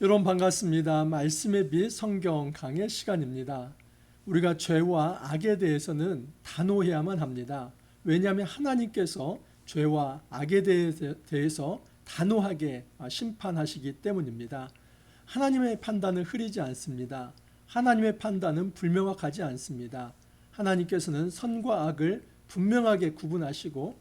여러분 반갑습니다. 말씀의 빛 성경 강의 시간입니다. 우리가 죄와 악에 대해서는 단호해야만 합니다. 왜냐하면 하나님께서 죄와 악에 대해서 단호하게 심판하시기 때문입니다. 하나님의 판단은 흐리지 않습니다. 하나님의 판단은 불명확하지 않습니다. 하나님께서는 선과 악을 분명하게 구분하시고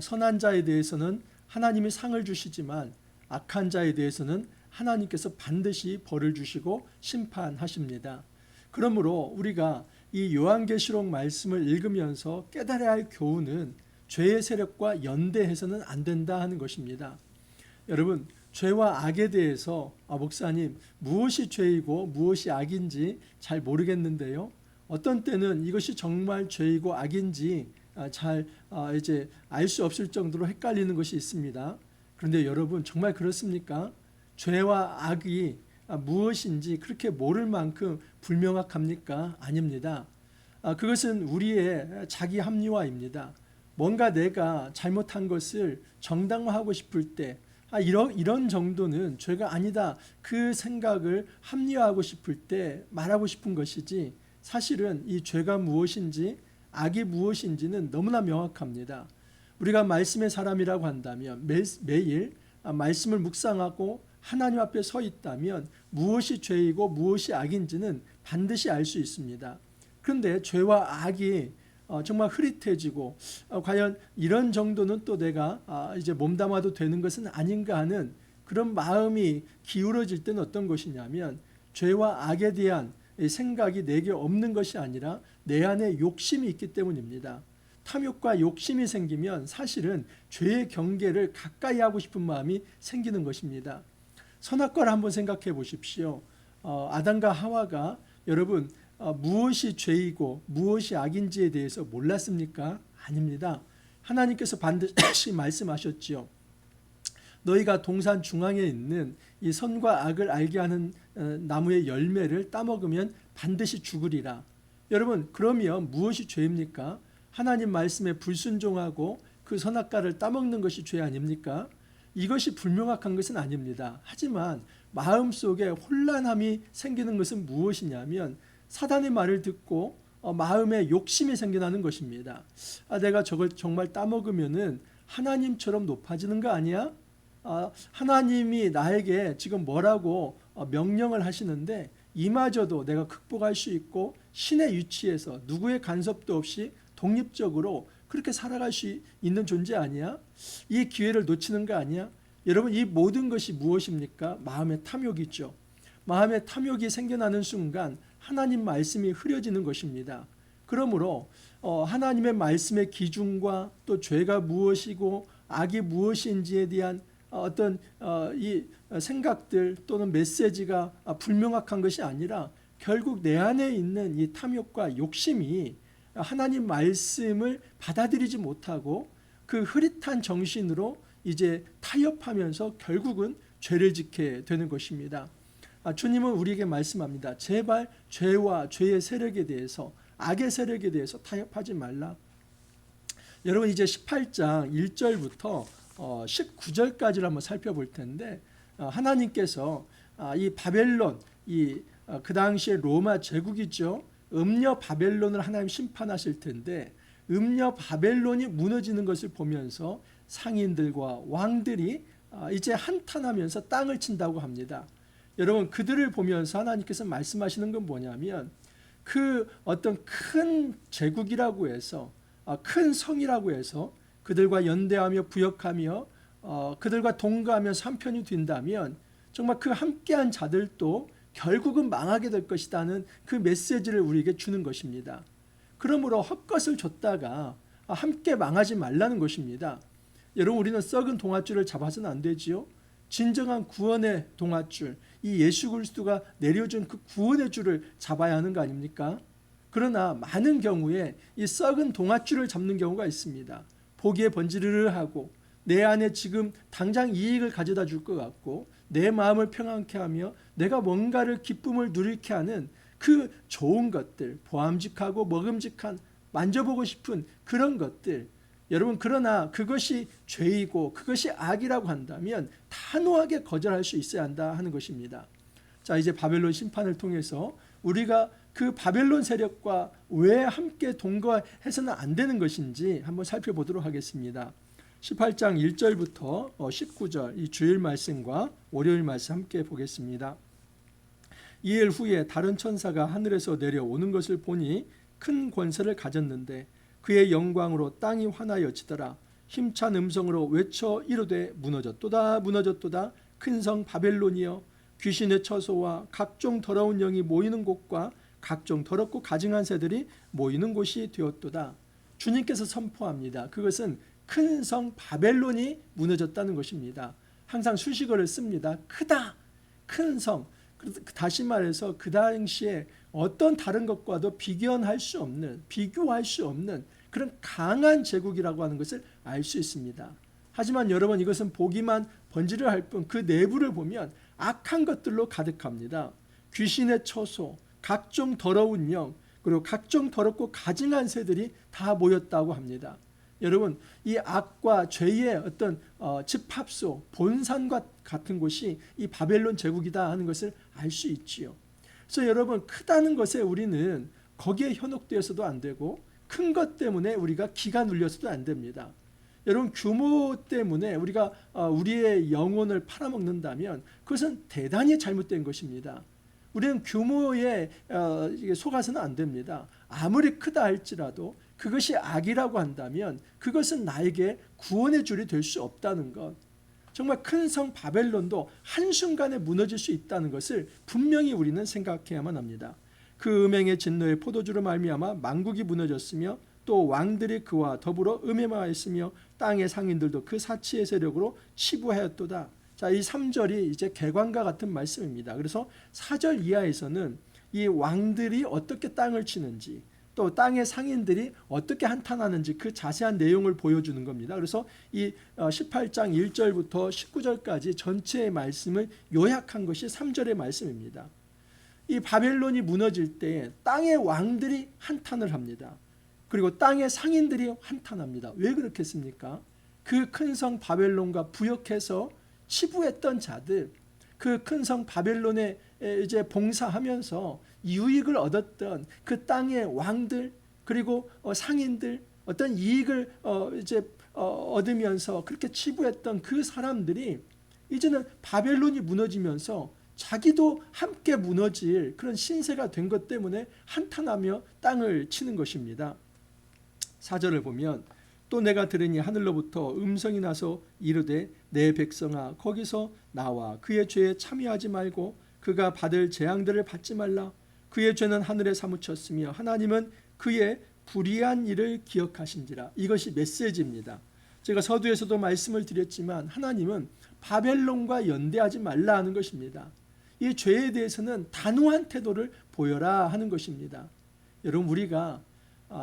선한 자에 대해서는 하나님이 상을 주시지만 악한 자에 대해서는 하나님께서 반드시 벌을 주시고 심판하십니다. 그러므로 우리가 이 요한계시록 말씀을 읽으면서 깨달아야 할 교훈은 죄의 세력과 연대해서는 안 된다 하는 것입니다. 여러분, 죄와 악에 대해서 목사님 무엇이 죄이고 무엇이 악인지 잘 모르겠는데요. 어떤 때는 이것이 정말 죄이고 악인지 잘 이제 알 수 없을 정도로 헷갈리는 것이 있습니다. 그런데 여러분 정말 그렇습니까? 죄와 악이 무엇인지 그렇게 모를 만큼 불명확합니까? 아닙니다. 그것은 우리의 자기 합리화입니다. 뭔가 내가 잘못한 것을 정당화하고 싶을 때 이런 정도는 죄가 아니다 그 생각을 합리화하고 싶을 때 말하고 싶은 것이지 사실은 이 죄가 무엇인지 악이 무엇인지는 너무나 명확합니다. 우리가 말씀의 사람이라고 한다면 매일 말씀을 묵상하고 하나님 앞에 서 있다면 무엇이 죄이고 무엇이 악인지는 반드시 알 수 있습니다. 그런데 죄와 악이 정말 흐릿해지고 과연 이런 정도는 또 내가 이제 몸담아도 되는 것은 아닌가 하는 그런 마음이 기울어질 때는 어떤 것이냐면 죄와 악에 대한 생각이 내게 없는 것이 아니라 내 안에 욕심이 있기 때문입니다. 탐욕과 욕심이 생기면 사실은 죄의 경계를 가까이 하고 싶은 마음이 생기는 것입니다. 선악과를 한번 생각해 보십시오. 아담과 하와가 여러분 무엇이 죄이고 무엇이 악인지에 대해서 몰랐습니까? 아닙니다. 하나님께서 반드시 말씀하셨지요. 너희가 동산 중앙에 있는 이 선과 악을 알게 하는 나무의 열매를 따먹으면 반드시 죽으리라. 여러분 그러면 무엇이 죄입니까? 하나님 말씀에 불순종하고 그 선악과를 따먹는 것이 죄 아닙니까? 이것이 불명확한 것은 아닙니다. 하지만 마음속에 혼란함이 생기는 것은 무엇이냐면 사단의 말을 듣고 마음에 욕심이 생겨나는 것입니다. 내가 저걸 정말 따먹으면은 하나님처럼 높아지는 거 아니야? 하나님이 나에게 지금 뭐라고 명령을 하시는데 이마저도 내가 극복할 수 있고 신의 위치에서 누구의 간섭도 없이 독립적으로 그렇게 살아갈 수 있는 존재 아니야? 이 기회를 놓치는 거 아니야? 여러분 이 모든 것이 무엇입니까? 마음의 탐욕이죠. 마음의 탐욕이 생겨나는 순간 하나님 말씀이 흐려지는 것입니다. 그러므로 하나님의 말씀의 기준과 또 죄가 무엇이고 악이 무엇인지에 대한 어떤 이 생각들 또는 메시지가 불명확한 것이 아니라 결국 내 안에 있는 이 탐욕과 욕심이 하나님 말씀을 받아들이지 못하고 그 흐릿한 정신으로 이제 타협하면서 결국은 죄를 짓게 되는 것입니다. 주님은 우리에게 말씀합니다. 제발 죄와 죄의 세력에 대해서 악의 세력에 대해서 타협하지 말라. 여러분 이제 18장 1절부터 19절까지를 한번 살펴볼 텐데 하나님께서 이 바벨론 그 당시에 로마 제국이죠. 음녀 바벨론을 하나님 심판하실 텐데 음녀 바벨론이 무너지는 것을 보면서 상인들과 왕들이 이제 한탄하면서 땅을 친다고 합니다. 여러분 그들을 보면서 하나님께서 말씀하시는 건 뭐냐면 그 어떤 큰 제국이라고 해서 큰 성이라고 해서 그들과 연대하며 부역하며 그들과 동거하면서 한편이 된다면 정말 그 함께한 자들도 결국은 망하게 될 것이라는 그 메시지를 우리에게 주는 것입니다. 그러므로 헛것을 줬다가 함께 망하지 말라는 것입니다. 여러분 우리는 썩은 동아줄을 잡아서는 안 되지요. 진정한 구원의 동아줄, 이 예수 그리스도가 내려준 그 구원의 줄을 잡아야 하는 거 아닙니까? 그러나 많은 경우에 이 썩은 동아줄을 잡는 경우가 있습니다. 보기에 번지르르하고 내 안에 지금 당장 이익을 가져다 줄 것 같고 내 마음을 평안케 하며 내가 뭔가를 기쁨을 누리게 하는 그 좋은 것들, 보암직하고 먹음직한 만져보고 싶은 그런 것들, 여러분 그러나 그것이 죄이고 그것이 악이라고 한다면 단호하게 거절할 수 있어야 한다 하는 것입니다. 자, 이제 바벨론 심판을 통해서 우리가 그 바벨론 세력과 왜 함께 동거해서는 안 되는 것인지 한번 살펴보도록 하겠습니다. 18장 1절부터 19절 이 주일 말씀과 월요일 말씀 함께 보겠습니다. 이일 후에 다른 천사가 하늘에서 내려오는 것을 보니 큰 권세를 가졌는데 그의 영광으로 땅이 화나여 지더라. 힘찬 음성으로 외쳐 이르되 무너졌도다 무너졌도다 큰 성 바벨론이여 귀신의 처소와 각종 더러운 영이 모이는 곳과 각종 더럽고 가증한 새들이 모이는 곳이 되었도다. 주님께서 선포합니다. 그것은 큰 성 바벨론이 무너졌다는 것입니다. 항상 수식어를 씁니다. 크다, 큰 성. 다시 말해서 그 당시에 어떤 다른 것과도 비교할 수 없는 그런 강한 제국이라고 하는 것을 알 수 있습니다. 하지만 여러분, 이것은 보기만 번지르할 뿐 그 내부를 보면 악한 것들로 가득합니다. 귀신의 처소, 각종 더러운 영, 그리고 각종 더럽고 가증한 새들이 다 모였다고 합니다. 여러분, 이 악과 죄의 어떤 집합소, 본산과 같은 곳이 이 바벨론 제국이다 하는 것을 알 수 있지요. 그래서 여러분, 크다는 것에 우리는 거기에 현혹되어서도 안 되고 큰 것 때문에 우리가 기가 눌려서도 안 됩니다. 여러분, 규모 때문에 우리가 우리의 영혼을 팔아먹는다면 그것은 대단히 잘못된 것입니다. 우리는 규모에 속아서는 안 됩니다. 아무리 크다 할지라도 그것이 악이라고 한다면 그것은 나에게 구원의 줄이 될 수 없다는 것. 정말 큰 성 바벨론도 한순간에 무너질 수 있다는 것을 분명히 우리는 생각해야만 합니다. 그 음행의 진노의 포도주로 말미암아 만국이 무너졌으며 또 왕들이 그와 더불어 음행하였으며 땅의 상인들도 그 사치의 세력으로 치부하였도다. 자, 이 3절이 이제 개관과 같은 말씀입니다. 그래서 4절 이하에서는 이 왕들이 어떻게 땅을 치는지 또 땅의 상인들이 어떻게 한탄하는지 그 자세한 내용을 보여주는 겁니다. 그래서 이 18장 1절부터 19절까지 전체의 말씀을 요약한 것이 3절의 말씀입니다. 이 바벨론이 무너질 때 땅의 왕들이 한탄을 합니다. 그리고 땅의 상인들이 한탄합니다. 왜 그렇겠습니까? 그 큰 성 바벨론과 부역해서 치부했던 자들, 그 큰 성 바벨론에 이제 봉사하면서 유익을 얻었던 그 땅의 왕들, 그리고 상인들, 어떤 이익을 이제 얻으면서 그렇게 치부했던 그 사람들이 이제는 바벨론이 무너지면서 자기도 함께 무너질 그런 신세가 된 것 때문에 한탄하며 땅을 치는 것입니다. 4절을 보면 또 내가 들으니 하늘로부터 음성이 나서 이르되 내 백성아 거기서 나와 그의 죄에 참여하지 말고 그가 받을 재앙들을 받지 말라. 그의 죄는 하늘에 사무쳤으며 하나님은 그의 불의한 일을 기억하신지라. 이것이 메시지입니다. 제가 서두에서도 말씀을 드렸지만 하나님은 바벨론과 연대하지 말라 하는 것입니다. 이 죄에 대해서는 단호한 태도를 보여라 하는 것입니다. 여러분, 우리가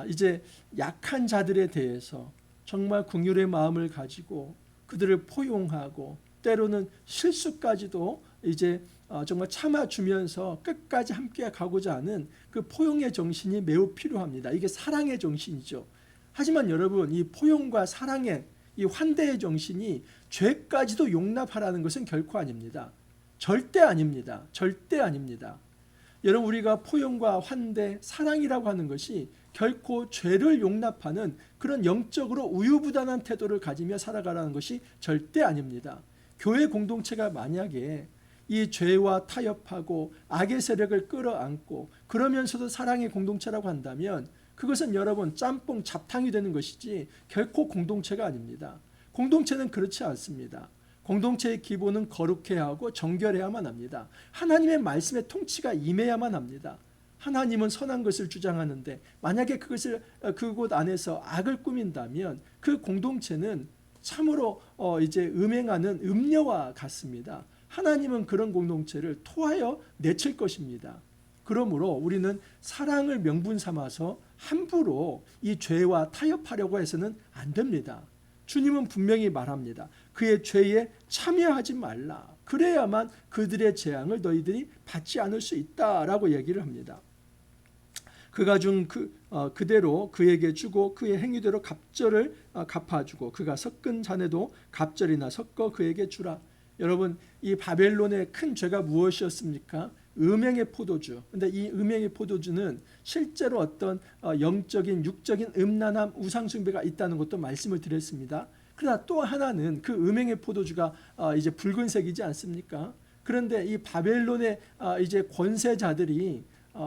이제 약한 자들에 대해서 정말 긍휼의 마음을 가지고 그들을 포용하고 때로는 실수까지도 이제 정말 참아주면서 끝까지 함께 가고자 하는 그 포용의 정신이 매우 필요합니다. 이게 사랑의 정신이죠. 하지만 여러분, 이 포용과 사랑의 이 환대의 정신이 죄까지도 용납하라는 것은 결코 아닙니다. 절대 아닙니다. 절대 아닙니다. 여러분, 우리가 포용과 환대, 사랑이라고 하는 것이 결코 죄를 용납하는 그런 영적으로 우유부단한 태도를 가지며 살아가라는 것이 절대 아닙니다. 교회 공동체가 만약에 이 죄와 타협하고 악의 세력을 끌어안고 그러면서도 사랑의 공동체라고 한다면 그것은 여러분 짬뽕 잡탕이 되는 것이지 결코 공동체가 아닙니다. 공동체는 그렇지 않습니다. 공동체의 기본은 거룩해야 하고 정결해야만 합니다. 하나님의 말씀의 통치가 임해야만 합니다. 하나님은 선한 것을 주장하는데 만약에 그곳 안에서 악을 꾸민다면 그 공동체는 참으로 이제 음행하는 음녀와 같습니다. 하나님은 그런 공동체를 토하여 내칠 것입니다. 그러므로 우리는 사랑을 명분 삼아서 함부로 이 죄와 타협하려고 해서는 안 됩니다. 주님은 분명히 말합니다. 그의 죄에 참여하지 말라. 그래야만 그들의 재앙을 너희들이 받지 않을 수 있다라고 얘기를 합니다. 그가 준 그대로 그에게 주고 그의 행위대로 갑절을 갚아주고 그가 섞은 잔에도 갑절이나 섞어 그에게 주라. 여러분, 이 바벨론의 큰 죄가 무엇이었습니까? 음행의 포도주. 근데 이 음행의 포도주는 실제로 어떤 영적인 육적인 음란함 우상 숭배가 있다는 것도 말씀을 드렸습니다. 그러나 또 하나는 그 음행의 포도주가 이제 붉은색이지 않습니까? 그런데 이 바벨론의 이제 권세자들이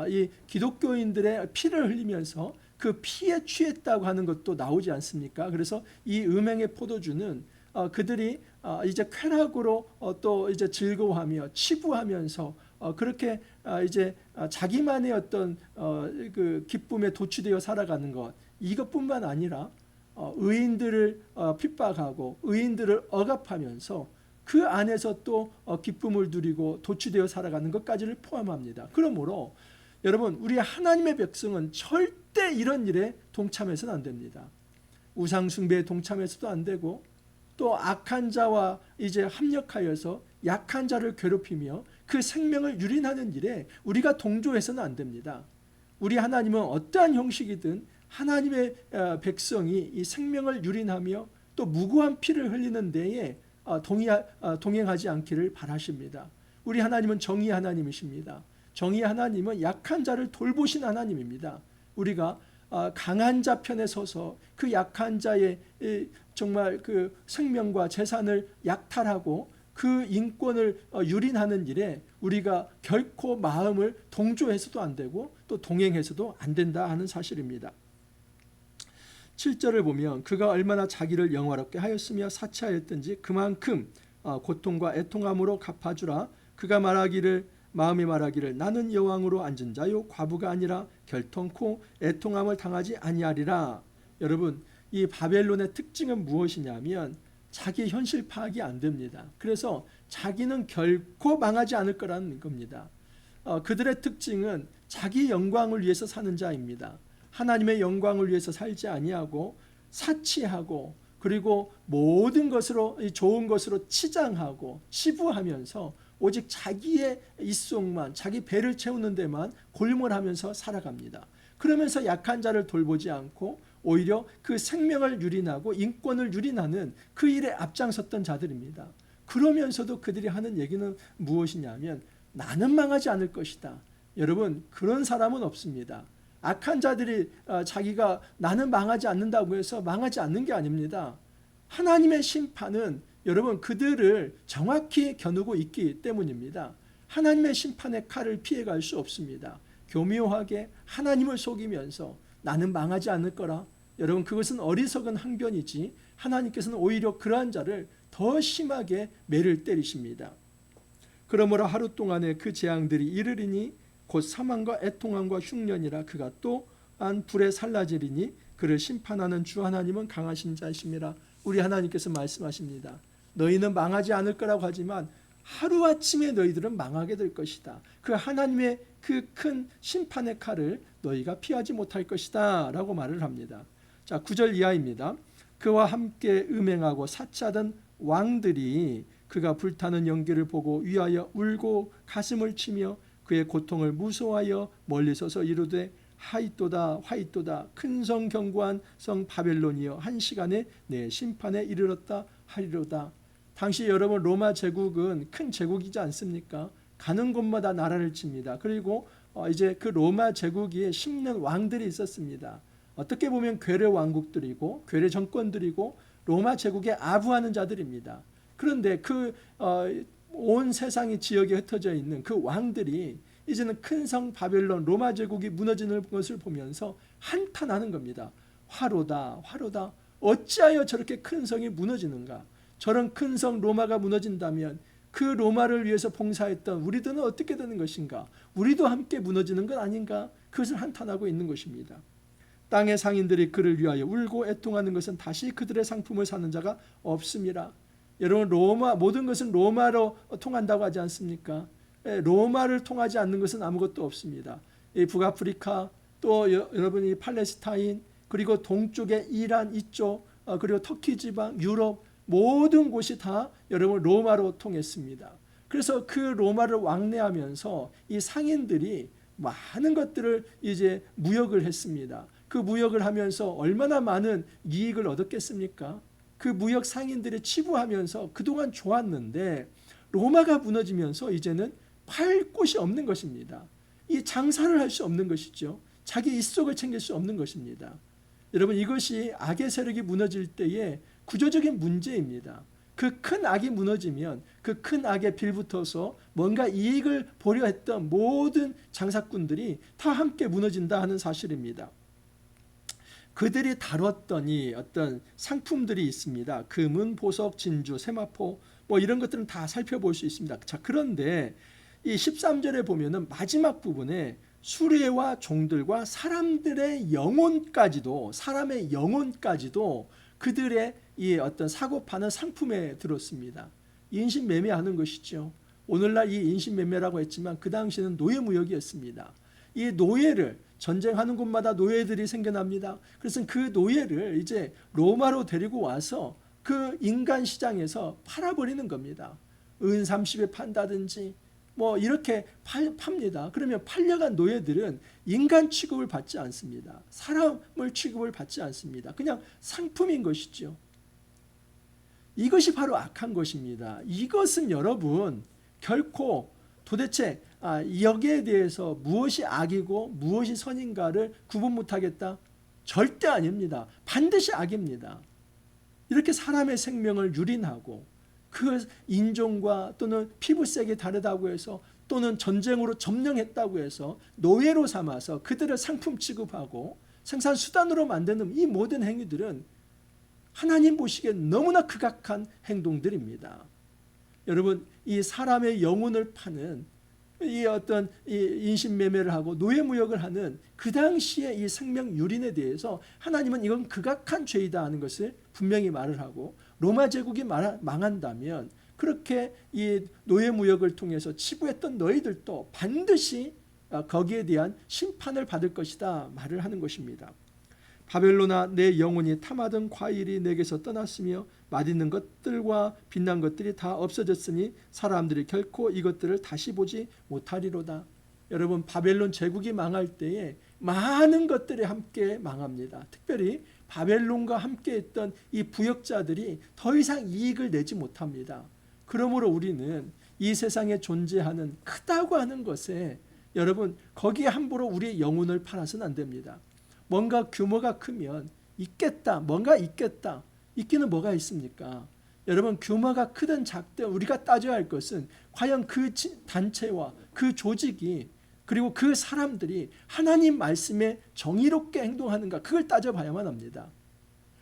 이 기독교인들의 피를 흘리면서 그 피에 취했다고 하는 것도 나오지 않습니까? 그래서 이 음행의 포도주는 그들이 이제 쾌락으로 또 이제 즐거워하며 치부하면서 그렇게 이제 자기만의 어떤 그 기쁨에 도취되어 살아가는 것, 이것뿐만 아니라 의인들을 핍박하고 의인들을 억압하면서 그 안에서 또 기쁨을 누리고 도취되어 살아가는 것까지를 포함합니다. 그러므로 여러분, 우리 하나님의 백성은 절대 이런 일에 동참해서는 안 됩니다. 우상 숭배에 동참해서도 안 되고, 또 악한 자와 이제 합력하여서 약한 자를 괴롭히며 그 생명을 유린하는 일에 우리가 동조해서는 안 됩니다. 우리 하나님은 어떠한 형식이든 하나님의 백성이 이 생명을 유린하며 또 무고한 피를 흘리는 데에 동행하지 않기를 바라십니다. 우리 하나님은 정의 하나님이십니다. 정의 하나님은 약한 자를 돌보신 하나님입니다. 우리가 강한 자 편에 서서 그 약한 자의 정말 그 생명과 재산을 약탈하고 그 인권을 유린하는 일에 우리가 결코 마음을 동조해서도 안 되고 또 동행해서도 안 된다 하는 사실입니다. 7절을 보면 그가 얼마나 자기를 영화롭게 하였으며 사치하였든지 그만큼 고통과 애통함으로 갚아주라. 그가 마음이 말하기를 나는 여왕으로 앉은 자요 과부가 아니라 결통코 애통함을 당하지 아니하리라. 여러분, 이 바벨론의 특징은 무엇이냐면 자기 현실 파악이 안 됩니다. 그래서 자기는 결코 망하지 않을 거라는 겁니다. 그들의 특징은 자기 영광을 위해서 사는 자입니다. 하나님의 영광을 위해서 살지 아니하고 사치하고 그리고 모든 것으로 좋은 것으로 치장하고 치부하면서 오직 자기의 입속만 자기 배를 채우는 데만 골몰하면서 살아갑니다. 그러면서 약한 자를 돌보지 않고 오히려 그 생명을 유린하고 인권을 유린하는 그 일에 앞장섰던 자들입니다. 그러면서도 그들이 하는 얘기는 무엇이냐면 나는 망하지 않을 것이다. 여러분, 그런 사람은 없습니다. 악한 자들이 자기가 나는 망하지 않는다고 해서 망하지 않는 게 아닙니다. 하나님의 심판은 여러분 그들을 정확히 겨누고 있기 때문입니다. 하나님의 심판의 칼을 피해갈 수 없습니다. 교묘하게 하나님을 속이면서 나는 망하지 않을 거라. 여러분, 그것은 어리석은 항변이지 하나님께서는 오히려 그러한 자를 더 심하게 매를 때리십니다. 그러므로 하루 동안에 그 재앙들이 이르리니 곧 사망과 애통함과 흉년이라. 그가 또한 불에 살라지리니 그를 심판하는 주 하나님은 강하신 자이심이라. 우리 하나님께서 말씀하십니다. 너희는 망하지 않을 거라고 하지만 하루아침에 너희들은 망하게 될 것이다. 그 하나님의 그 큰 심판의 칼을 너희가 피하지 못할 것이다 라고 말을 합니다. 자, 9절 이하입니다. 그와 함께 음행하고 사치하던 왕들이 그가 불타는 연기를 보고 위하여 울고 가슴을 치며 그의 고통을 무서워하여 멀리 서서 이르되 하이또다 하이또다 큰 성 견고한 성 바벨론이여 한 시간에 내 심판에 이르렀다 하리로다. 당시 여러분 로마 제국은 큰 제국이지 않습니까? 가는 곳마다 나라를 칩니다. 그리고 이제 그 로마 제국에 심는 왕들이 있었습니다. 어떻게 보면 괴뢰 왕국들이고 괴뢰 정권들이고 로마 제국에 아부하는 자들입니다. 그런데 그 온 세상의 지역에 흩어져 있는 그 왕들이 이제는 큰 성 바벨론 로마 제국이 무너지는 것을 보면서 한탄하는 겁니다. 화로다 화로다. 어찌하여 저렇게 큰 성이 무너지는가. 저런 큰 성 로마가 무너진다면 그 로마를 위해서 봉사했던 우리들은 어떻게 되는 것인가. 우리도 함께 무너지는 것 아닌가. 그것을 한탄하고 있는 것입니다. 땅의 상인들이 그를 위하여 울고 애통하는 것은 다시 그들의 상품을 사는 자가 없음이라. 여러분, 모든 것은 로마로 통한다고 하지 않습니까? 로마를 통하지 않는 것은 아무것도 없습니다. 이 북아프리카, 또 여러분이 팔레스타인, 그리고 동쪽의 이란 이쪽, 그리고 터키 지방, 유럽 모든 곳이 다 여러분 로마로 통했습니다. 그래서 그 로마를 왕래하면서 이 상인들이 많은 것들을 이제 무역을 했습니다. 그 무역을 하면서 얼마나 많은 이익을 얻었겠습니까? 그 무역 상인들이 치부하면서 그동안 좋았는데 로마가 무너지면서 이제는 팔 곳이 없는 것입니다. 이 장사를 할 수 없는 것이죠. 자기 입속을 챙길 수 없는 것입니다. 여러분, 이것이 악의 세력이 무너질 때의 구조적인 문제입니다. 그 큰 악이 무너지면 그 큰 악에 빌붙어서 뭔가 이익을 보려 했던 모든 장사꾼들이 다 함께 무너진다 하는 사실입니다. 그들이 다뤘던 이 어떤 상품들이 있습니다. 금은, 보석, 진주, 세마포 뭐 이런 것들은 다 살펴볼 수 있습니다. 자, 그런데 이 13절에 보면은 마지막 부분에 수레와 종들과 사람들의 영혼까지도, 사람의 영혼까지도 그들의 이 어떤 사고 파는 상품에 들었습니다. 인신매매하는 것이죠. 오늘날 이 인신매매라고 했지만 그 당시에는 노예무역이었습니다. 이 노예를, 전쟁하는 곳마다 노예들이 생겨납니다. 그래서 그 노예를 이제 로마로 데리고 와서 그 인간 시장에서 팔아버리는 겁니다. 은 30에 판다든지 뭐 이렇게 팝니다. 그러면 팔려간 노예들은 인간 취급을 받지 않습니다. 사람을 취급을 받지 않습니다. 그냥 상품인 것이죠. 이것이 바로 악한 것입니다. 이것은 여러분 결코 도대체 여기에 대해서 무엇이 악이고 무엇이 선인가를 구분 못하겠다? 절대 아닙니다. 반드시 악입니다. 이렇게 사람의 생명을 유린하고 그 인종과 또는 피부색이 다르다고 해서 또는 전쟁으로 점령했다고 해서 노예로 삼아서 그들을 상품 취급하고 생산 수단으로 만드는 이 모든 행위들은 하나님 보시기에 너무나 극악한 행동들입니다. 여러분, 이 사람의 영혼을 파는 이 어떤 인신매매를 하고 노예무역을 하는 그 당시의 이 생명 유린에 대해서 하나님은 이건 극악한 죄이다 하는 것을 분명히 말을 하고, 로마 제국이 망한다면 그렇게 이 노예무역을 통해서 치부했던 너희들도 반드시 거기에 대한 심판을 받을 것이다 말을 하는 것입니다. 바벨론아, 내 영혼이 탐하던 과일이 내게서 떠났으며 맛있는 것들과 빛난 것들이 다 없어졌으니 사람들이 결코 이것들을 다시 보지 못하리로다. 여러분, 바벨론 제국이 망할 때에 많은 것들이 함께 망합니다. 특별히 바벨론과 함께 했던 이 부역자들이 더 이상 이익을 내지 못합니다. 그러므로 우리는 이 세상에 존재하는 크다고 하는 것에 여러분 거기에 함부로 우리의 영혼을 팔아서는 안 됩니다. 뭔가 규모가 크면 있겠다, 뭔가 있겠다. 있기는 뭐가 있습니까? 여러분, 규모가 크든 작든 우리가 따져야 할 것은 과연 그 단체와 그 조직이 그리고 그 사람들이 하나님 말씀에 정의롭게 행동하는가, 그걸 따져봐야만 합니다.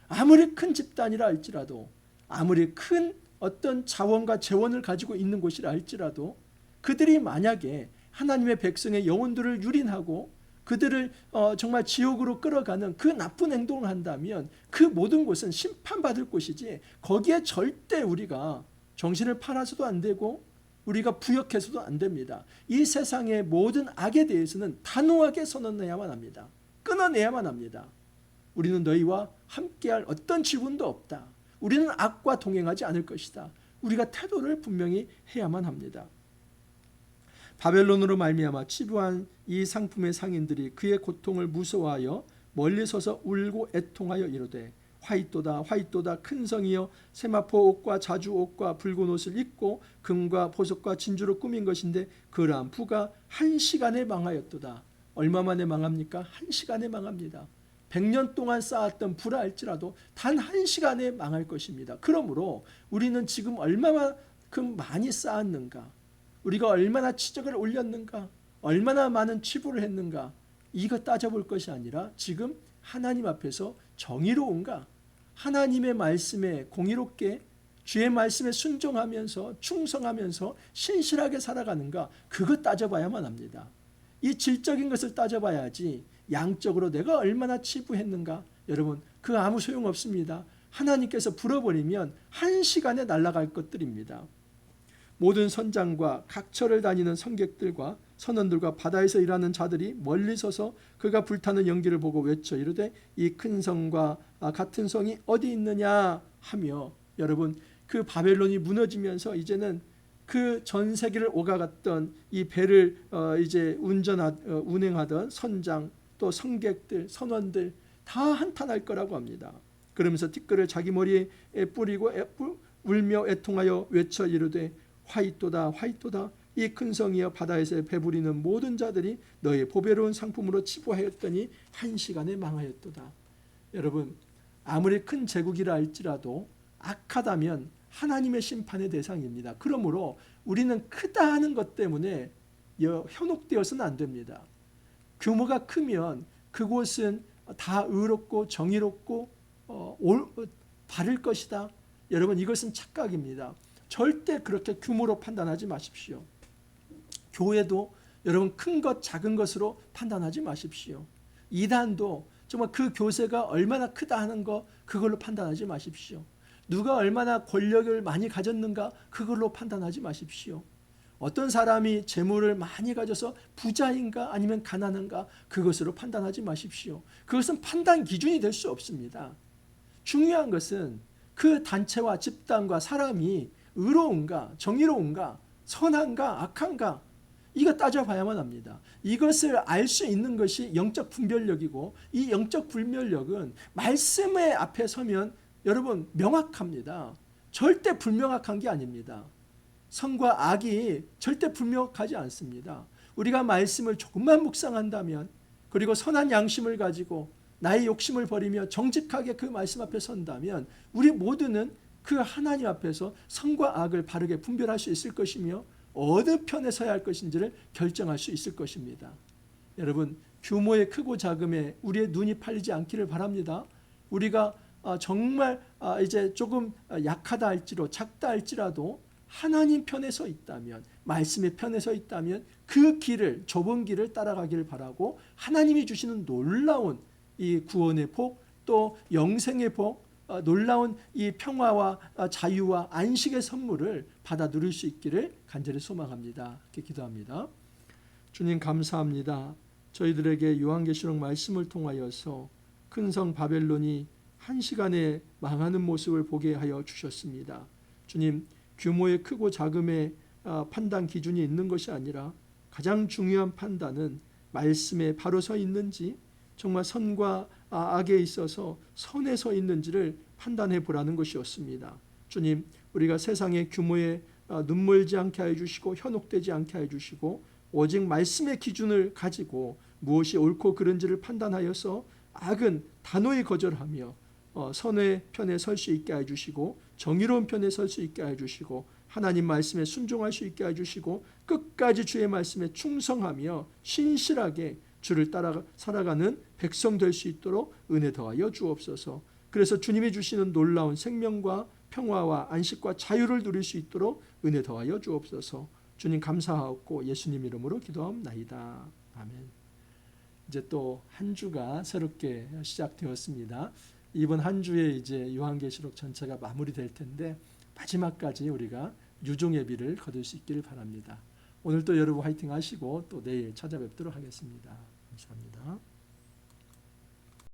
아무리 큰 집단이라 할지라도, 아무리 큰 어떤 자원과 재원을 가지고 있는 곳이라 할지라도 그들이 만약에 하나님의 백성의 영혼들을 유린하고 그들을 정말 지옥으로 끌어가는 그 나쁜 행동을 한다면 그 모든 곳은 심판받을 곳이지, 거기에 절대 우리가 정신을 팔아서도 안 되고 우리가 부역해서도 안 됩니다. 이 세상의 모든 악에 대해서는 단호하게 선언해야만 합니다. 끊어내야만 합니다. 우리는 너희와 함께할 어떤 지분도 없다. 우리는 악과 동행하지 않을 것이다. 우리가 태도를 분명히 해야만 합니다. 바벨론으로 말미암아 치부한 이 상품의 상인들이 그의 고통을 무서워하여 멀리 서서 울고 애통하여 이르되 화이또다 화이또다 큰 성이여 세마포 옷과 자주 옷과 붉은 옷을 입고 금과 보석과 진주로 꾸민 것인데 그러한 부가 한 시간에 망하였도다. 얼마 만에 망합니까? 한 시간에 망합니다. 100년 동안 쌓았던 부라 할지라도 단 한 시간에 망할 것입니다. 그러므로 우리는 지금 얼마만큼 많이 쌓았는가, 우리가 얼마나 치적을 올렸는가, 얼마나 많은 치부를 했는가, 이거 따져볼 것이 아니라 지금 하나님 앞에서 정의로운가, 하나님의 말씀에 공의롭게 주의 말씀에 순종하면서 충성하면서 신실하게 살아가는가, 그거 따져봐야만 합니다. 이 질적인 것을 따져봐야지 양적으로 내가 얼마나 치부했는가, 여러분 그 아무 소용없습니다. 하나님께서 불어버리면 한 시간에 날아갈 것들입니다. 모든 선장과 각처를 다니는 성객들과 선원들과 바다에서 일하는 자들이 멀리 서서 그가 불타는 연기를 보고 외쳐 이르되 이 큰 성과 같은 성이 어디 있느냐 하며, 여러분 그 바벨론이 무너지면서 이제는 그 전 세계를 오가갔던 이 배를 이제 운행하던 선장 또 성객들 선원들 다 한탄할 거라고 합니다. 그러면서 티끌을 자기 머리에 뿌리고 울며 애통하여 외쳐 이르되 화이토다 화이토다 이 큰 성이여 바다에서 배부리는 모든 자들이 너의 보배로운 상품으로 치부하였더니 한 시간에 망하였도다. 여러분, 아무리 큰 제국이라 할지라도 악하다면 하나님의 심판의 대상입니다. 그러므로 우리는 크다 하는 것 때문에 현혹되어서는 안 됩니다. 규모가 크면 그곳은 다 의롭고 정의롭고 바를 것이다. 여러분, 이것은 착각입니다. 절대 그렇게 규모로 판단하지 마십시오. 교회도 여러분 큰 것 작은 것으로 판단하지 마십시오. 이단도 정말 그 교세가 얼마나 크다 하는 거 그걸로 판단하지 마십시오. 누가 얼마나 권력을 많이 가졌는가 그걸로 판단하지 마십시오. 어떤 사람이 재물을 많이 가져서 부자인가 아니면 가난한가 그것으로 판단하지 마십시오. 그것은 판단 기준이 될 수 없습니다. 중요한 것은 그 단체와 집단과 사람이 의로운가 정의로운가 선한가 악한가 이거 따져봐야만 합니다. 이것을 알 수 있는 것이 영적 분별력이고 이 영적 분별력은 말씀의 앞에 서면 여러분 명확합니다. 절대 불명확한 게 아닙니다. 선과 악이 절대 불명확하지 않습니다. 우리가 말씀을 조금만 묵상한다면 그리고 선한 양심을 가지고 나의 욕심을 버리며 정직하게 그 말씀 앞에 선다면 우리 모두는 그 하나님 앞에서 선과 악을 바르게 분별할 수 있을 것이며 어느 편에 서야 할 것인지를 결정할 수 있을 것입니다. 여러분, 규모의 크고 작음에 우리의 눈이 팔리지 않기를 바랍니다. 우리가 정말 이제 조금 약하다 할지라도 작다 할지라도 하나님 편에 서 있다면 말씀의 편에 서 있다면 그 길을 좁은 길을 따라가기를 바라고 하나님이 주시는 놀라운 이 구원의 복 또 영생의 복 놀라운 이 평화와 자유와 안식의 선물을 받아 누릴 수 있기를 간절히 소망합니다. 이렇게 기도합니다. 주님 감사합니다. 저희들에게 요한계시록 말씀을 통하여서 큰 성 바벨론이 한 시간에 망하는 모습을 보게 하여 주셨습니다. 주님, 규모의 크고 작음의 판단 기준이 있는 것이 아니라 가장 중요한 판단은 말씀에 바로 서 있는지 정말 선과 악에 있어서 선에 서 있는지를 판단해 보라는 것이었습니다. 주님, 우리가 세상의 규모에 눈멀지 않게 해주시고 현혹되지 않게 해주시고 오직 말씀의 기준을 가지고 무엇이 옳고 그른지를 판단하여서 악은 단호히 거절하며 선의 편에 설 수 있게 해주시고 정의로운 편에 설 수 있게 해주시고 하나님 말씀에 순종할 수 있게 해주시고 끝까지 주의 말씀에 충성하며 신실하게 주를 따라 살아가는 백성 될 수 있도록 은혜 더하여 주옵소서. 그래서 주님이 주시는 놀라운 생명과 평화와 안식과 자유를 누릴 수 있도록 은혜 더하여 주옵소서. 주님 감사하옵고 예수님 이름으로 기도합나이다. 아멘. 이제 또 한 주가 새롭게 시작되었습니다. 이번 한 주에 이제 요한계시록 전체가 마무리될 텐데 마지막까지 우리가 유종 예비를 거둘 수 있기를 바랍니다. 오늘 또 여러분 화이팅 하시고 또 내일 찾아뵙도록 하겠습니다. 감사합니다.